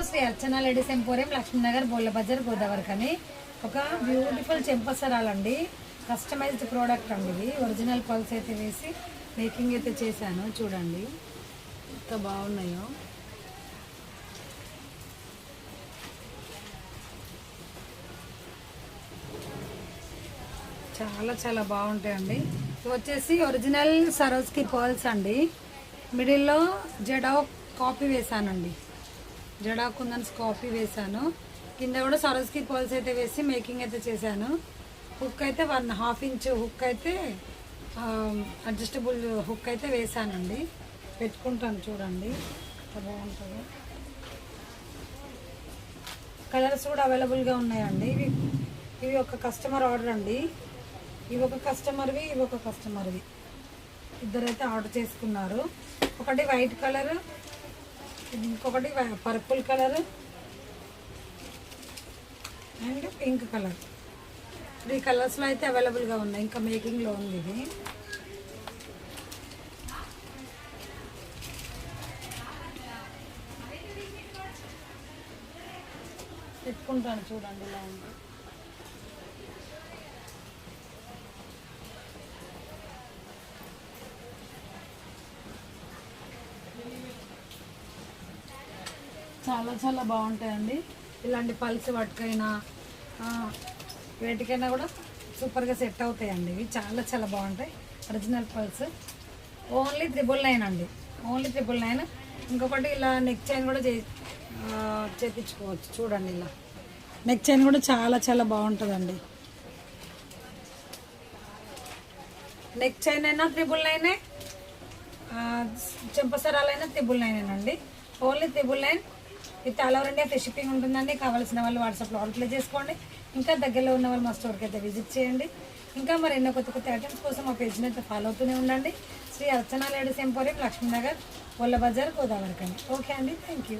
శ్రీ అర్చన ladies emporium Lakshmi Nagar బోళ్ళ బజార్ గోదావరి అని ఒక beautiful చెంపసరాలండి. Customized product అండి ఇది. ఒరిజినల్ పల్స్ అయితే వేసి మేకింగ్ అయితే చేశాను. చూడండి ఎంత బాగున్నాయో. చాలా చాలా బాగుంటాయండి. ఇవి వచ్చేసి ఒరిజినల్ సరోజ్కి పర్ల్స్ అండి. మిడిల్లో జడాక్ కాపీ వేసానండి. జడాక్ కుందన్స్ కాపీ వేసాను. కింద కూడా సరోజ్కి పర్ల్స్ అయితే వేసి మేకింగ్ అయితే చేశాను. హుక్ అయితే 1.5 ఇంచ్ హుక్ అయితే అడ్జస్టబుల్ హుక్ అయితే వేసానండి. పెట్టుకుంటాను చూడండి ఎంత బాగుంటుందో. కలర్స్ కూడా అవైలబుల్గా ఉన్నాయండి. ఇవి ఒక కస్టమర్ ఆర్డర్ అండి. ఇవి ఒక కస్టమర్వి, ఇవి ఒక కస్టమర్వి. ఇద్దరైతే ఆర్డర్ చేసుకున్నారు. ఒకటి వైట్ కలర్, ఇంకొకటి purple colour and pink colour. 3 కలర్స్లో అయితే అవైలబుల్గా ఉన్నాయి. ఇంకా మేకింగ్లో ఉంది ఇది. పెట్టుకుంటాను చూడండి ఇలా ఉంది. చాలా చాలా బాగుంటాయండి. ఇలాంటి పల్స్ వాటికైనా వేటికైనా కూడా సూపర్గా సెట్ అవుతాయండి. ఇవి చాలా చాలా బాగుంటాయి. ఒరిజినల్ పల్స్ ఓన్లీ 999 అండి. ఓన్లీ 999. ఇంకొకటి ఇలా నెక్ చైన్ కూడా చేపించుకోవచ్చు. చూడండి ఇలా నెక్ చైన్ కూడా చాలా చాలా బాగుంటుందండి. నెక్ చైన్ అయినా 999, చెంపసరాలైనా 999 అండి. Only 999 with all over India free shipping ఉంటుందండి. కావాల్సిన వాళ్ళు వాట్సాప్లో ఆర్డర్ ప్లేస్ చేసుకోండి. ఇంకా దగ్గరలో ఉన్న వాళ్ళు మా స్టోర్కి అయితే విజిట్ చేయండి. ఇంకా మరి ఎన్నో కొత్త కొత్త ఐటమ్స్ కోసం మా పేజ్ని అయితే ఫాలో అవుతూనే ఉండండి. శ్రీ అర్చన లేడీస్ ఎంపోరియం లక్ష్మీనగర్ బోళ్ళ బజార్ గోదావరి. ఓకే అండి, థ్యాంక్ యూ.